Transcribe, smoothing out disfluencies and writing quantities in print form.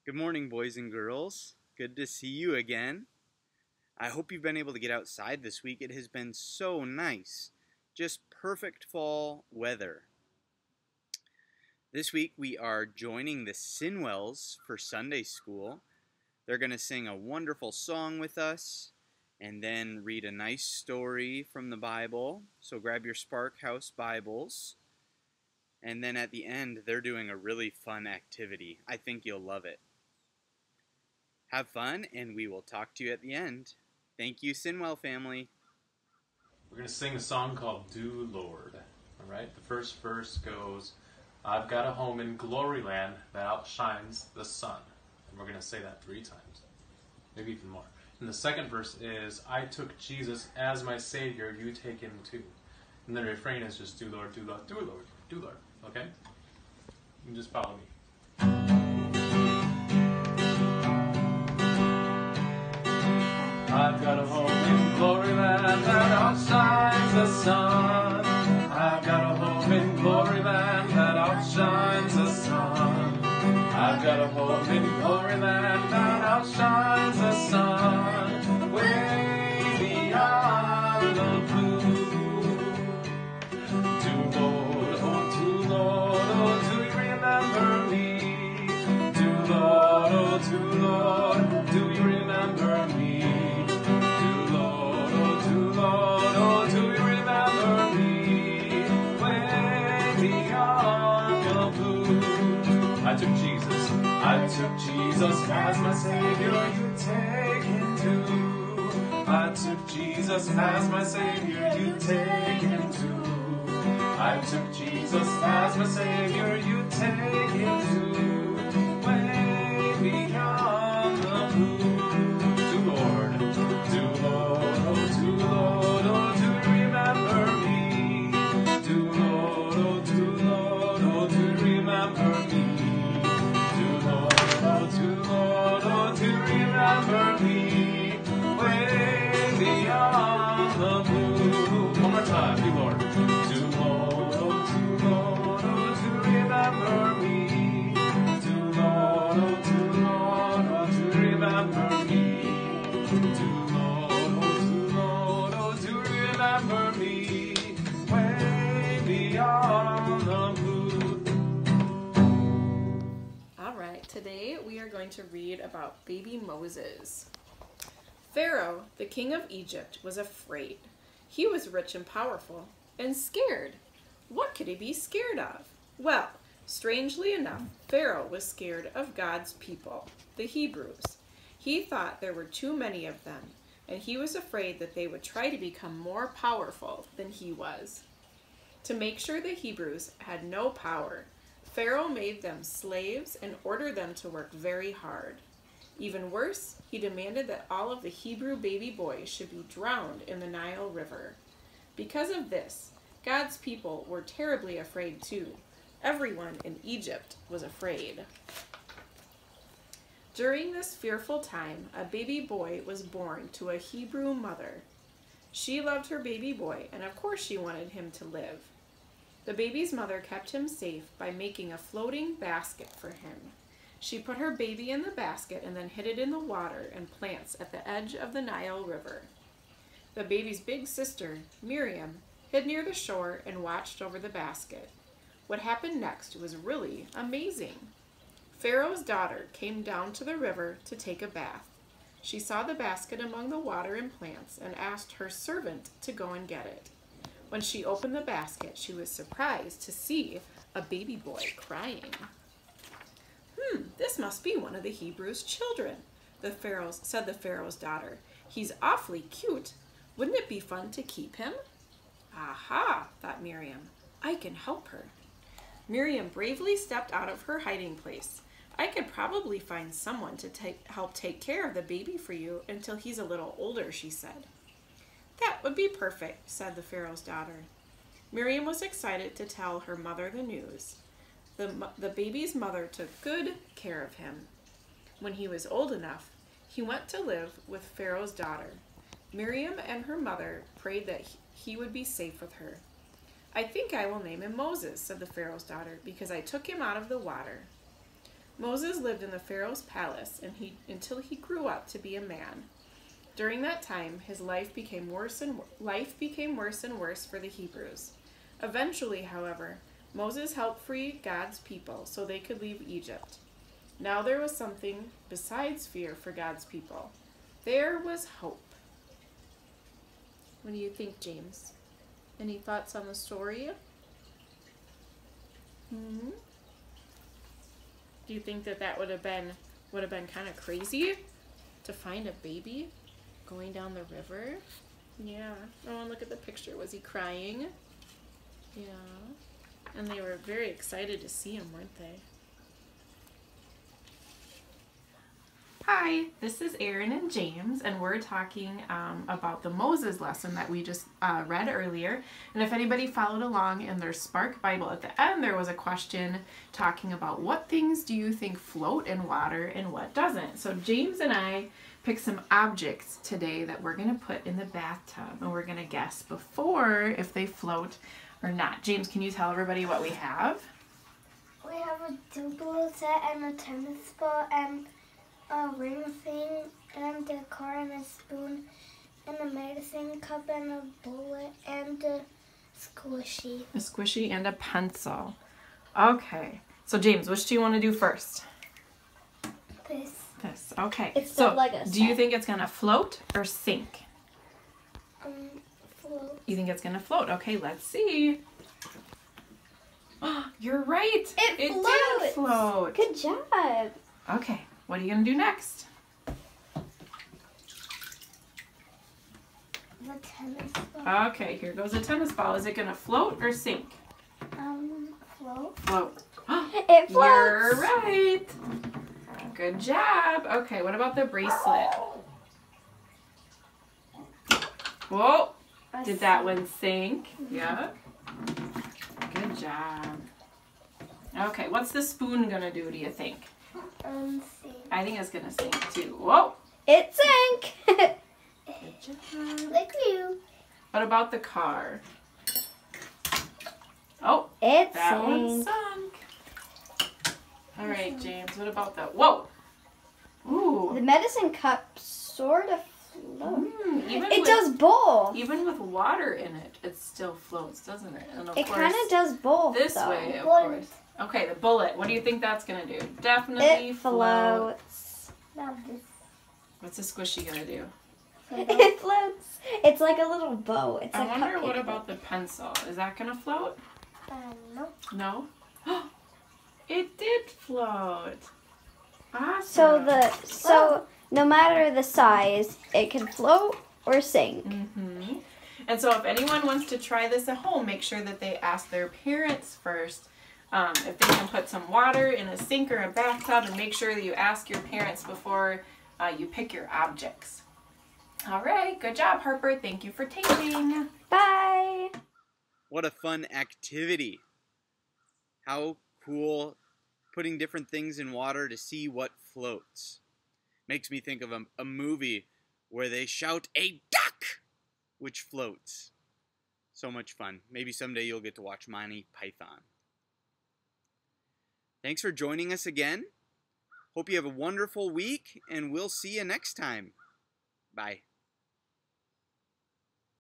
Good morning, boys and girls. Good to see you again. I hope you've been able to get outside this week. It has been so nice. Just perfect fall weather. This week we are joining the Sinnwells for Sunday school. They're going to sing a wonderful song with us and then read a nice story from the Bible. So grab your Spark House Bibles. And then at the end, they're doing a really fun activity. I think you'll love it. Have fun, and we will talk to you at the end. Thank you, Sinnwell family. We're going to sing a song called Do Lord. All right, the first verse goes, I've got a home in glory land that outshines the sun. And we're going to say that 3 times, maybe even more. And the second verse is, I took Jesus as my Savior, you take him too. And the refrain is just do Lord, do Lord, do Lord, do Lord. Okay? You can just follow me. I've got a home in glory land that outshines the sun. I've got a home in glory land that outshines the sun. I've got a home in glory land that outshines the sun. Way beyond the blue. Do Lord, oh do you remember me? Do Lord, oh do you remember me? I took Jesus as my Savior, you take him too. I took Jesus as my Savior, you take him too. I took Jesus as my Savior, you take him too. Way beyond the blue. Do Lord, oh do you remember me? Do Lord, oh do you remember me? Oh, to remember me, way beyond the blue. One more time, do Lord. Do Lord, oh, to remember me. Do Lord, oh, to remember me. Do Lord, oh, to remember me, way beyond the blue. Today we are going to read about baby Moses. Pharaoh, the king of Egypt, was afraid. He was rich and powerful and scared. What could he be scared of? Well, strangely enough, Pharaoh was scared of God's people, the Hebrews. He thought there were too many of them, and he was afraid that they would try to become more powerful than he was. To make sure the Hebrews had no power, Pharaoh made them slaves and ordered them to work very hard. Even worse, he demanded that all of the Hebrew baby boys should be drowned in the Nile River. Because of this, God's people were terribly afraid too. Everyone in Egypt was afraid. During this fearful time, a baby boy was born to a Hebrew mother. She loved her baby boy, and of course she wanted him to live. The baby's mother kept him safe by making a floating basket for him. She put her baby in the basket and then hid it in the water and plants at the edge of the Nile River. The baby's big sister, Miriam, hid near the shore and watched over the basket. What happened next was really amazing. Pharaoh's daughter came down to the river to take a bath. She saw the basket among the water and plants and asked her servant to go and get it. When she opened the basket, she was surprised to see a baby boy crying. This must be one of the Hebrews' children, said the Pharaoh's daughter. He's awfully cute. Wouldn't it be fun to keep him? Aha, thought Miriam. I can help her. Miriam bravely stepped out of her hiding place. I could probably find someone to help take care of the baby for you until he's a little older, she said. That would be perfect, said the Pharaoh's daughter. Miriam was excited to tell her mother the news. The baby's mother took good care of him. When he was old enough, he went to live with Pharaoh's daughter. Miriam and her mother prayed that he would be safe with her. I think I will name him Moses, said the Pharaoh's daughter, because I took him out of the water. Moses lived in the Pharaoh's palace until he grew up to be a man. During that time, his life became worse and worse for the Hebrews. Eventually, however, Moses helped free God's people so they could leave Egypt. Now there was something besides fear for God's people. There was hope. What do you think, James? Any thoughts on the story? Do you think that would have been kind of crazy to find a baby going down the river? Yeah. Oh, and look at the picture. Was he crying? Yeah. And they were very excited to see him, weren't they? Hi, this is Erin and James, and we're talking about the Moses lesson that we just read earlier. And if anybody followed along in their Spark Bible, at the end there was a question talking about what things do you think float in water and what doesn't. So James and I picked some objects today that we're going to put in the bathtub, and we're going to guess before if they float or not. James, can you tell everybody what we have? We have a topical set and a tennis ball and a ring thing and a car and a spoon and a medicine cup and a bullet and a squishy. A squishy and a pencil. Okay. So James, which do you want to do first? This. This. Okay. It's so the Lego do you set. think it's going to float or sink? Float. You think it's going to float? Okay, let's see. Oh, you're right. It did floats. float. Good job. Okay. What are you going to do next? The tennis ball. Okay, here goes a tennis ball. Is it going to float or sink? Float. Float. It floats. You're right. Good job. Okay, what about the bracelet? Whoa. Did that one sink? Yeah. Good job. Okay, what's the spoon going to do, do you think? See. I think it's going to sink too. Whoa. It sank. Good job. Like you. What about the car? Oh, It that one sank. sunk. All right, James, what about the... Whoa. The Ooh. medicine cup sort of floats. Even It with, does both. Even with water in it, it still floats, doesn't it? And of It course, kind of does both. this though. way, of Bullet. course. Okay, the bullet. What do you think that's going to do? Definitely It float. floats. Now this. What's the squishy going to do? It floats. It's like a little bow. It's I a wonder cupcake what bow. about the pencil. Is that going to float? No. No? It did float. Awesome. So no matter the size, it can float or sink. Mm-hmm. And so if anyone wants to try this at home, make sure that they ask their parents first if they can put some water in a sink or a bathtub, and make sure that you ask your parents before you pick your objects. All right, good job, Harper. Thank you for taping. Bye. What a fun activity. How cool, putting different things in water to see what floats. Makes me think of a movie where they shout a duck, which floats. So much fun. Maybe someday you'll get to watch Monty Python. Thanks for joining us again. Hope you have a wonderful week, and we'll see you next time. Bye.